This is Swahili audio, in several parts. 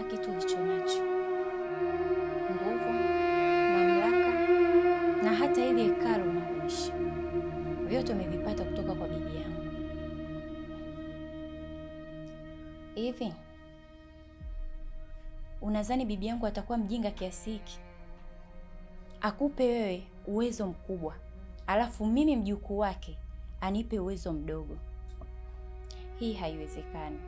kila kitu ulichonacho, nguvu, mamlaka na hata ile hekalu unaloishi, vyote umevipata kutoka kwa bibi yangu. Hivi unadhani bibi yangu atakuwa mjinga kiasi hiki akupe wewe uwezo mkubwa, alafu mimi mjukuu wake anipe uwezo mdogo? Hii haiwezekani.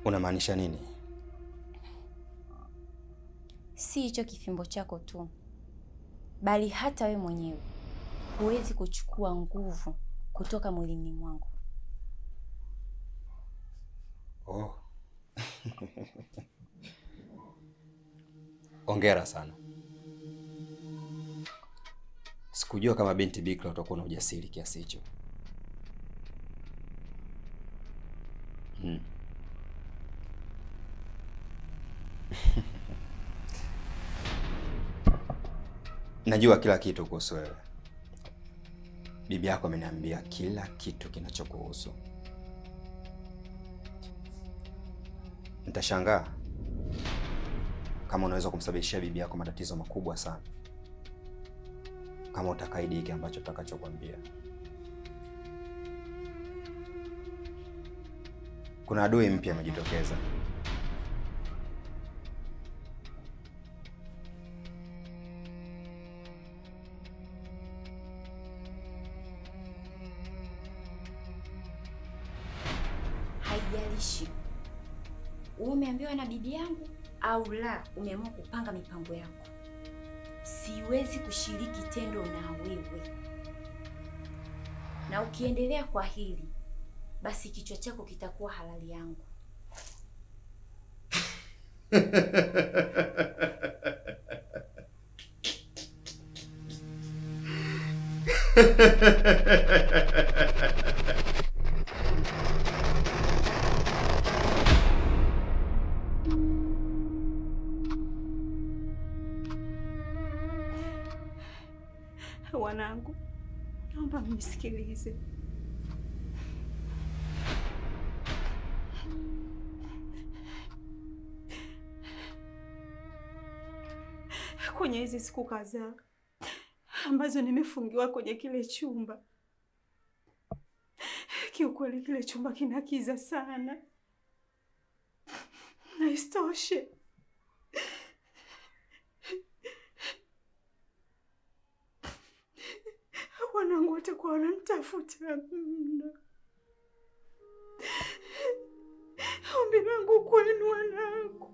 Unamaanisha nini? Si hicho kifimbo chako tu, bali hata we mwenyewe huwezi kuchukua nguvu kutoka mwilini mwangu. Oh. Hongera sana. Sikujua kama binti bikira utakuwa na ujasiri kiasi hicho. Najua kila kitu kuhusu wewe. Bibi yako ameniambia kila kitu kinachokuhusu. Nitashangaa kama unaweza kumsababishia bibi yako matatizo makubwa sana, kama utakaidi hiki ambacho tutakachokuambia. Kuna adui mpya amejitokeza. Haijalishi umeambiwa na bibi yangu au la, umeamua kupanga mipango yako, siwezi kushiriki tendo na wewe. Na ukiendelea kwa hili, basi kichwa chako kitakuwa halali yangu. Wanangu, naomba mnisikilize. Kwenye hizi siku kadhaa ambazo nimefungiwa kwenye kile chumba, kiukweli kile chumba kinakiza sana, na isitoshe wanangu watakuwa wananitafuta mno. Ombi langu kwenu wanangu,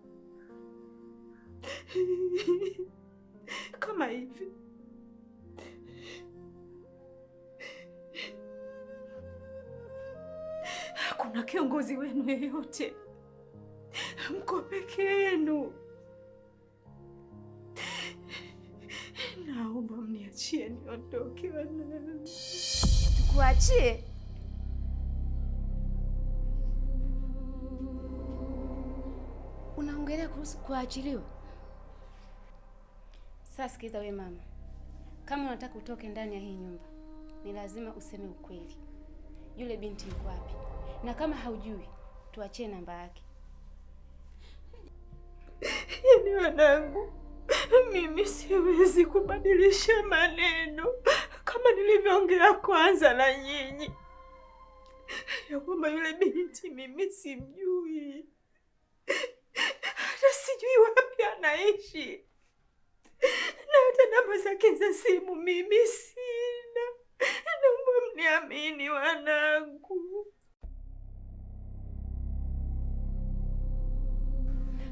kama hivi hakuna kiongozi wenu yeyote, mko peke yenu, naomba mniachie niondoke wanangu. Tukuachie? Unaongelea kuhusu kuachiliwa? Sasa sikiza we mama, kama unataka utoke ndani ya hii nyumba, ni lazima useme ukweli. Yule binti yuko wapi? Na kama haujui, tuachie namba yake. Yaani wanangu, mimi siwezi kubadilisha maneno kama nilivyoongea kwanza na nyinyi, ya kwamba yule binti mimi simjui, hata sijui wapi anaishi, na hata namba zake za simu mimi sina. Naomba mniamini wanangu.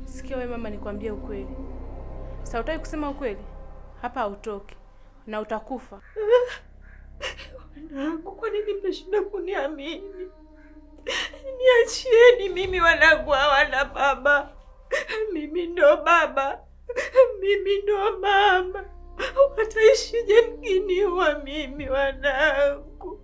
Sikia wewe mama, nikwambie ukweli. Sasa utaki kusema ukweli? Hapa hautoki na utakufa. Wanangu, kwa nini mnashinda kuniamini? Niachieni mimi, wanangu hawana baba. Mimi ndo baba, mimi ndo mama. Wataishije mkiniua mimi wanangu?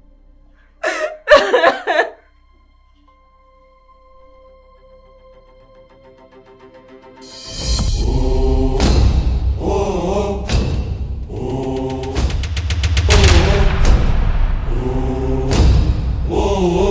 Oh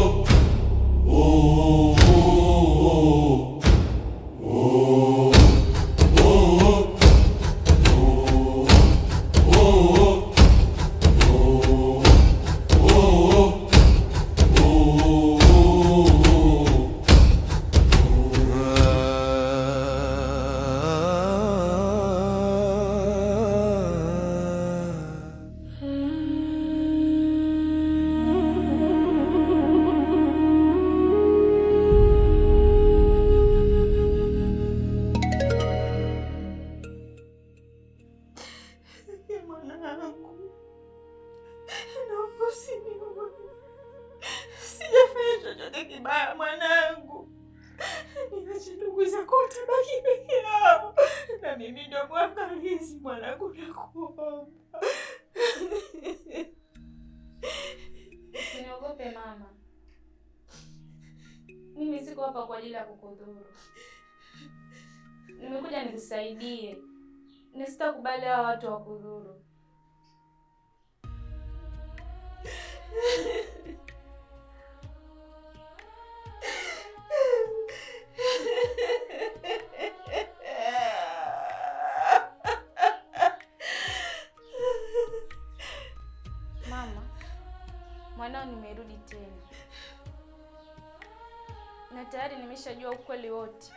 Usiniogope mama, mimi siko hapa kwa ajili ya kukudhuru. Nimekuja nikusaidie, na sitakubali hawa watu wakudhuru. Mama, mwanao nimerudi tena, na tayari nimeshajua ukweli wote.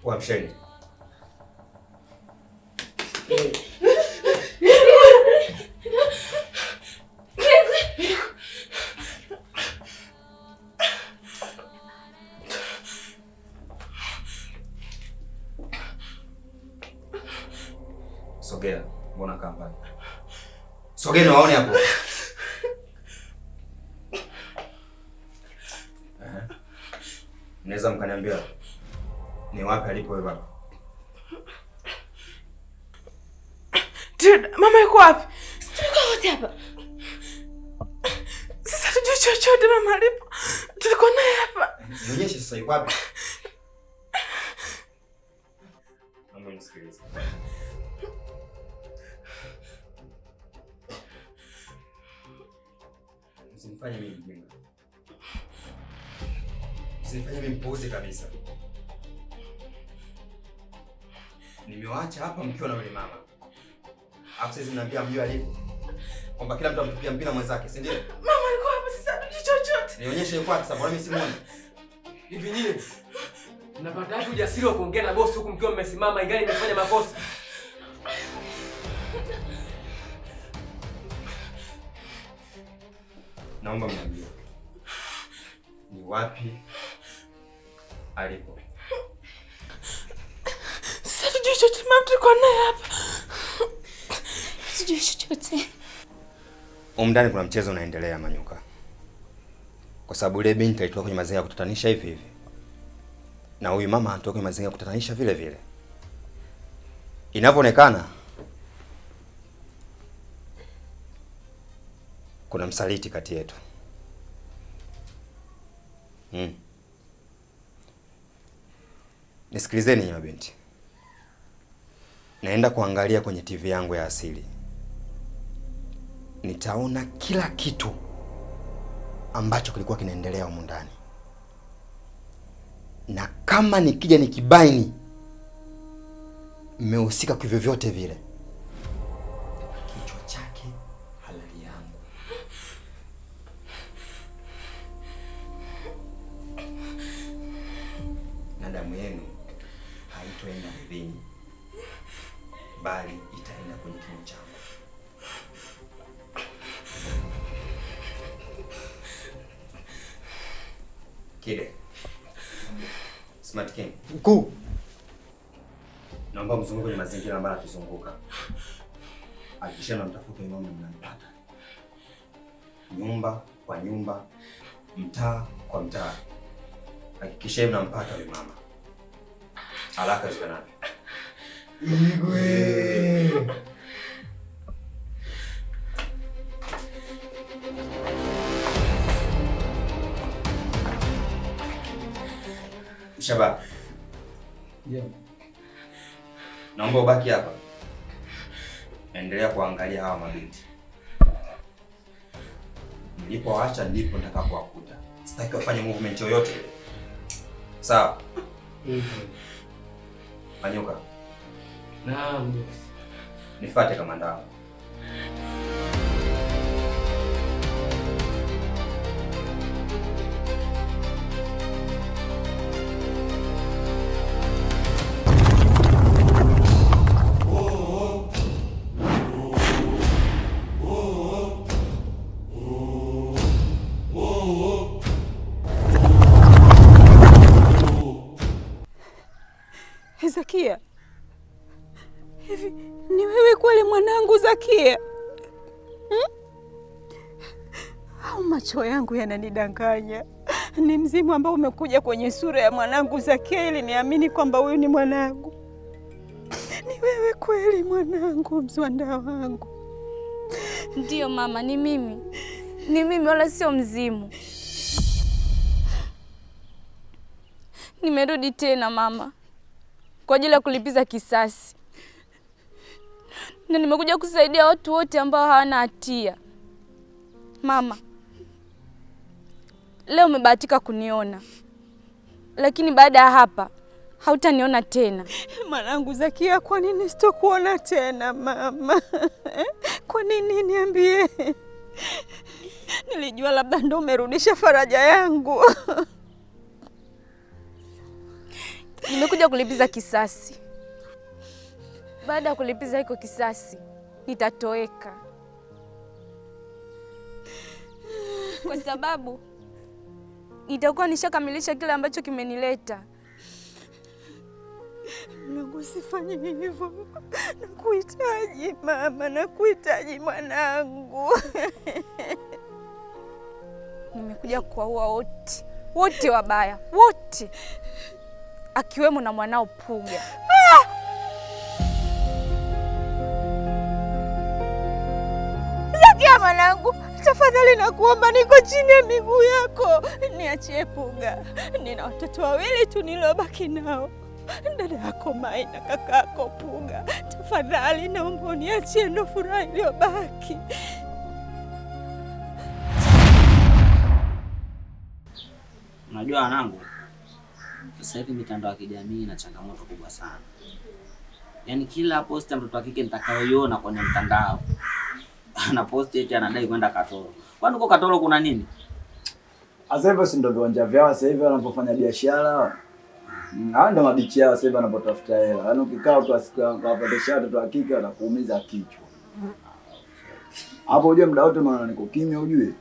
Wamsheni. Sogea, mbona kaa mbali? Sogeni waone hapo. Mnaweza mkaniambia ni wapi alipo wewe baba? Mama yuko wapi? Tulikuwa wote hapa. Sasa tujue chochote mama alipo. Tulikuwa naye hapa. Nionyeshe sasa yuko wapi? Mama nisikilize. Msinifanye mimi mjinga. Msinifanye mimi mpuuzi kabisa. Nimewaacha hapa mkiwa na yule mama. Alafu sasa mnaambia mjue alipo. Kwamba kila mtu amtupia mpira mwenzake, si ndio? Mama alikuwa hapa, sasa tujue chochote. Nionyeshe yuko wapi sababu mimi simuoni. Hivi nyie mnapata wapi ujasiri wa kuongea na bosi huku mkiwa mmesimama ingali mmefanya makosa? Naomba mniambie. Ni wapi alipo? Sasa tujue chochote, mama tulikuwa naye hapa. Sijui chochote. Ndani kuna mchezo unaendelea Manyuka. Kwa sababu ile binti alitoka kwenye mazingira ya kutatanisha hivi hivi. Na huyu mama anatoka kwenye mazingira ya kutatanisha vile vile. Inavyoonekana kuna msaliti kati yetu. Nisikilizeni nyinyi mabinti. Naenda kuangalia kwenye TV yangu ya asili. Nitaona kila kitu ambacho kilikuwa kinaendelea humu ndani. Na kama nikija nikibaini mmehusika kwa vyovyote vile, kichwa chake halali yangu. Na damu yenu haitoenda ardhini, bali itaenda kwenye kimo changu. Kide. Smart King. Mkuu. Naomba mzunguke kwenye mazingira ambayo atuzunguka. Hakikisha mtafuta yule mama mnampata. Nyumba kwa nyumba, mtaa kwa mtaa. Hakikisha mnampata yule mama. Haraka iwezekanavyo. Igwe. Shaba. Yeah. Naomba ubaki hapa. endelea kuangalia hawa mabinti. Nilipoacha ndipo nitakapowakuta. Sitaki wafanye movement yoyote. Sawa? Manyuka. Naam boss. Nifuate kamanda wangu. Zakia, hivi ni wewe kweli mwanangu Zakia? Au macho yangu yananidanganya? Ni mzimu ambao umekuja kwenye sura ya mwanangu Zakia ili niamini kwamba huyu ni mwanangu. Ni wewe kweli mwanangu, mzwanda wangu? Ndiyo mama, ni mimi. Ni mimi wala sio mzimu. Nimerudi tena mama, kwa ajili ya kulipiza kisasi. Na nimekuja kusaidia watu wote ambao hawana hatia. Mama, leo umebahatika kuniona, lakini baada ya hapa hautaniona tena. Mwanangu Zakia, kwa nini sitokuona tena mama? Kwa nini niambie? Nilijua labda ndo umerudisha faraja yangu. Nimekuja kulipiza kisasi. Baada ya kulipiza hiko kisasi, nitatoweka. Kwa sababu nitakuwa nishakamilisha kile ambacho kimenileta. Mungu, usifanye hivyo. Nakuhitaji mama, nakuhitaji mwanangu. Nimekuja kuwaua wote. Wote wabaya, wote. Akiwemo na mwanao Puga. Zakia mwanangu, tafadhali nakuomba, niko chini ya miguu yako. Niachie Puga. Nina watoto wawili tu nilobaki nao. Dada yako Mai na kaka yako Puga. Tafadhali naomba uniachie, ndo furaha iliyobaki. Unajua wanangu, sasa hivi mitandao ya kijamii ina changamoto kubwa sana. Yaani kila posti ya mtoto wa kike nitakayoiona kwenye mtandao ana posti eti anadai kwenda Katoro. Kwani uko Katoro kuna nini? Sasa hivyo si ndio viwanja vyao sasa hivi wanapofanya biashara. Hao ndio mabichi yao sasa hivi wanapotafuta hela. Yaani ukikaa tu ukawapatesha watoto wa kike watakuumiza kichwa. Hapo ujue muda wote maana niko kimya ujue.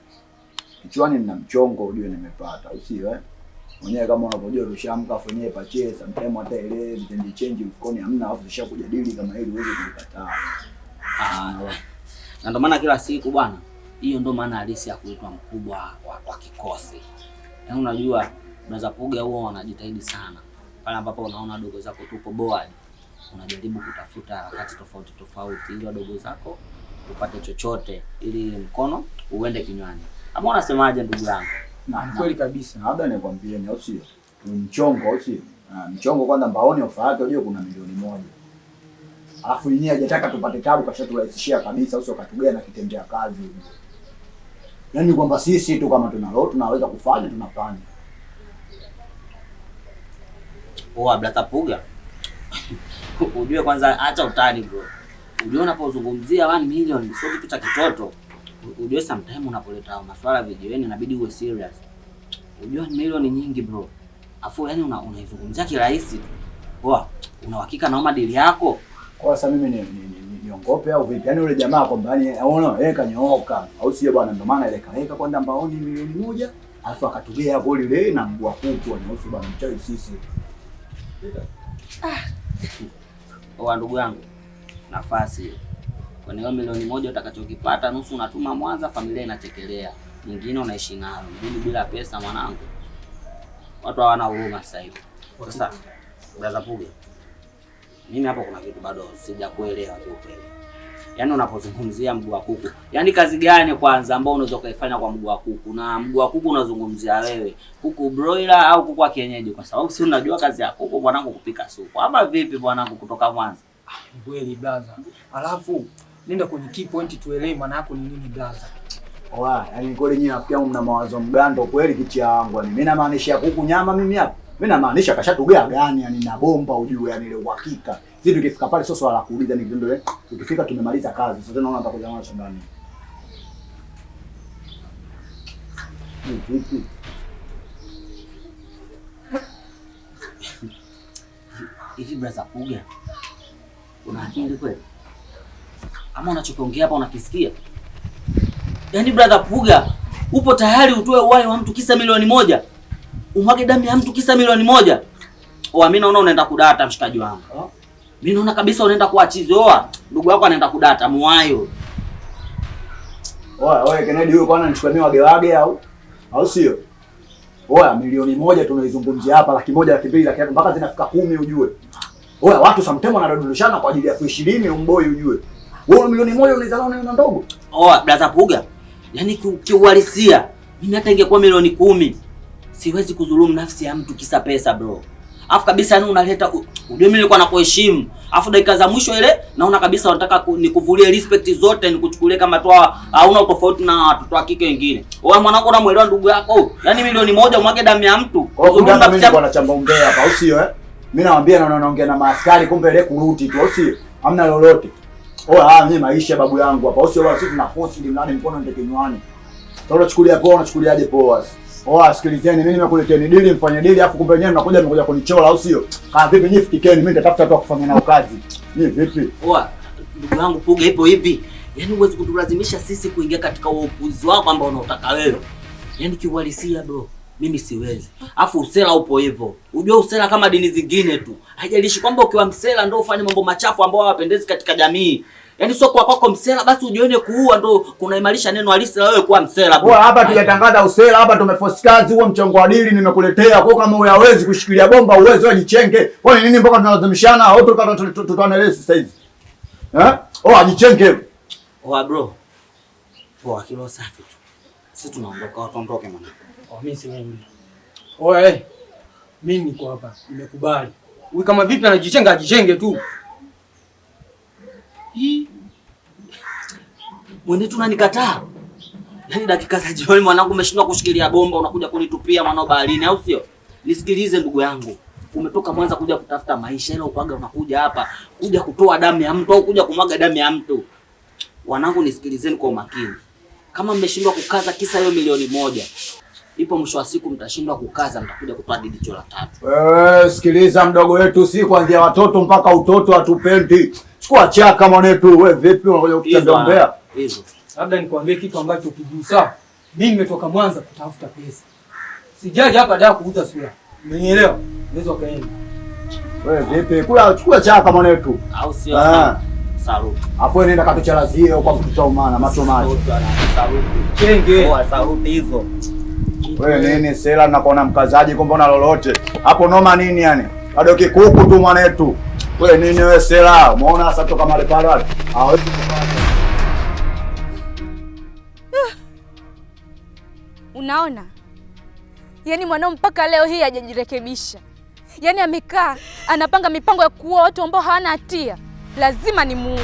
Kichwani nina mchongo ujue nimepata, usio mwenyewe kama unapojua tushamka fanyie pache sometimes hata ile change mfukoni hamna, afu tushakujadili kama hili uweze kulikataa. Na ndio maana kila siku bwana, hiyo ndio maana halisi ya kuitwa mkubwa wa kikosi. Yaani unajua unaweza Puga huo wanajitahidi sana. Pale ambapo unaona dogo zako tupo board, unajaribu kutafuta harakati tofauti tofauti ili wadogo zako upate chochote ili mkono uende kinywani. Ama unasemaje ndugu yangu? Na kweli kabisa. Labda nikwambie ni usio. Mchongo usio. Mchongo kwanza mbaoni ofa yake unajua kuna milioni 1. Alafu yeye hajataka tupate tabu, kashaturahisishia kabisa, usio katugea na kitembea kazi hivi. Yaani kwamba sisi tu kama tunaweza kufanya tunafanya. Poa brother Puga. Ujue kwanza acha utani bro. Ujue unapozungumzia 1 million sio kitu cha kitoto. Ujue sometimes unapoleta masuala vijiweni inabidi uwe serious. Ujue ni milioni nyingi bro. Afu yani unaizungumzia kirahisi tu. Poa, una uhakika na madili yako? Kwa sasa mimi niongope au vipi? Yaani yule jamaa kwamba yani unaona yeye kanyooka. Au sio bwana, ndio maana ile kaeka kwenda mbaoni milioni 1, alafu akatugea hapo ile na mguu wa kuku anahusu bwana mchawi sisi. Oa ndugu yangu, nafasi kwenye hiyo milioni 1 utakachokipata nusu unatuma Mwanza, familia inatekelea. Nyingine unaishi nayo. Mimi bila pesa mwanangu. Watu hawana huruma sasa hivi. Sasa brother Puga, mimi hapo kuna kitu bado sijakuelewa kiukweli. Yaani unapozungumzia mguu wa kuku, yaani kazi gani kwanza ambao unaweza kuifanya kwa mguu wa kuku? Na mguu wa kuku unazungumzia wewe, kuku broiler au kuku wa kienyeji? Kwa sababu si unajua kazi ya kuku bwanangu kupika supu. Ama vipi bwanangu kutoka Mwanza? Kweli brother. Alafu nenda kwenye key point tuelewe maana yako ni nini blaza. Oa, yani kweli nyinyi nafikia mna mawazo mgando kweli kichia wangu. Mimi namaanisha kuku nyama mimi hapa. Mimi namaanisha kashatugea gani yani na bomba ujue yani ile uhakika. Sisi tukifika pale sio swala la kuuliza ni ndio tukifika tumemaliza kazi. Sasa naona nitakuja mwana shambani. Vipi? Hivi brother Puga, una akili kweli? Ama unachokiongea hapa unakisikia? Yaani brother Puga, upo tayari utoe uhai wa mtu kisa milioni moja? Umwage damu ya mtu kisa milioni moja? Oa, mimi naona unaenda kudata mshikaji wangu. Mimi naona kabisa unaenda kuachizi. Oa, ndugu yako anaenda kudata muayo. Oa, Kennedy huyo kwa nini anachukua mimi wage au sio? Oa, milioni moja tunaizungumzia hapa, laki moja, laki mbili, laki tatu mpaka zinafika 10 ujue. Oa, watu sometimes wanadondoshana kwa ajili ya 20,000 umboi ujue. Wewe milioni moja unaizana una ndogo? Oa, brother Puga, yaani kiuhalisia mimi hata ingekuwa milioni 10 siwezi kudhulumu nafsi ya mtu kisa pesa bro. Afu kabisa yani unaleta ujue mimi nilikuwa nakuheshimu. Afu dakika za mwisho ile naona kabisa unataka nikuvulie respect zote nikuchukulie kama toa hauna tofauti na watoto wa kike wengine. Wewe mwanangu unamuelewa ndugu yako? Yaani milioni moja umwage damu ya mtu. Mimi nilikuwa nachamba umbea hapa au sio Mimi nawaambia na naongea na maaskari kumbe ile kuruti tu au sio? Hamna lolote. Mimi maisha babu yangu hapa. Au sio sisi tuna force ili mlani mkono ndio kinywani. Sasa unachukulia poa unachukuliaje poa? Sikilizeni mimi nimekuleteni deal mfanye deal afu kumbe wenyewe mnakuja kunichola au sio? Vipi nyinyi fikeni mimi nitatafuta tu kufanya nao kazi. Ni vipi? Ndugu yangu Puga ipo hivi. Yaani huwezi kutulazimisha sisi kuingia katika upuzi wako ambao unaotaka wewe. Yaani kiuhalisia bro, mimi siwezi. Afu usela upo hivyo. Unajua usela kama dini zingine tu. Haijalishi kwamba ukiwa msela ndio ufanye mambo machafu ambao hawapendezi katika jamii. Yaani sio kwa kwako msela basi ujione kuua ndio kunaimarisha neno halisi la wewe kuwa msela bro. Hapa tujatangaza usela, hapa tumeforce kazi, huo mchongo wa dili nimekuletea. Kwa kama huyawezi kushikilia bomba uwezo ajichenge. Kwa nini mpaka tunalazimishana au tutaendelea sasa hivi? Ajichenge. Bro. Poa kilo safi tu. Sisi tunaondoka watu ondoke mwana. Mimi siwendi. Mimi niko hapa. Nimekubali. Huyu kama vipi anajichenga ajichenge tu. Mwende tunanikataa. Yaani dakika za jioni mwanangu umeshindwa kushikilia bomba unakuja kunitupia mwanao baharini au sio? Nisikilize ndugu yangu. Umetoka Mwanza kuja kutafuta maisha ila upaga unakuja hapa kuja kutoa damu ya mtu au kuja kumwaga damu ya mtu. Wanangu nisikilizeni kwa umakini. Kama mmeshindwa kukaza kisa hiyo milioni moja, ipo mwisho wa siku mtashindwa kukaza mtakuja kutoa jicho la 3. Sikiliza mdogo wetu si kuanzia watoto mpaka utoto hatupendi. Chukua chaka mwanetu wewe vipi unakuja kutembea? Hizo. Labda nikwambie kitu ambacho ukigusa. Mimi nimetoka Mwanza kutafuta pesa. Sijaje hapa daa kuuza sura. Umenielewa? Unaweza kaenda. Wewe vipi? Chukua chaka mwanetu. Au sio? Saluti. Hapo nenda katuchalazie kwa kutuchaumana macho macho. Saluti. Chenge. Saluti hizo. Wewe nini sela nakuona mkazaji kumbe una lolote. Hapo noma nini yani? Bado kikuku tu mwanetu. Wewe nini wewe sela? Umeona sasa toka mali pale wale. Hawezi kupata. Unaona? Yaani mwanao mpaka leo hii hajajirekebisha. Yaani amekaa anapanga mipango ya kuua watu ambao hawana hatia. Lazima nimuue.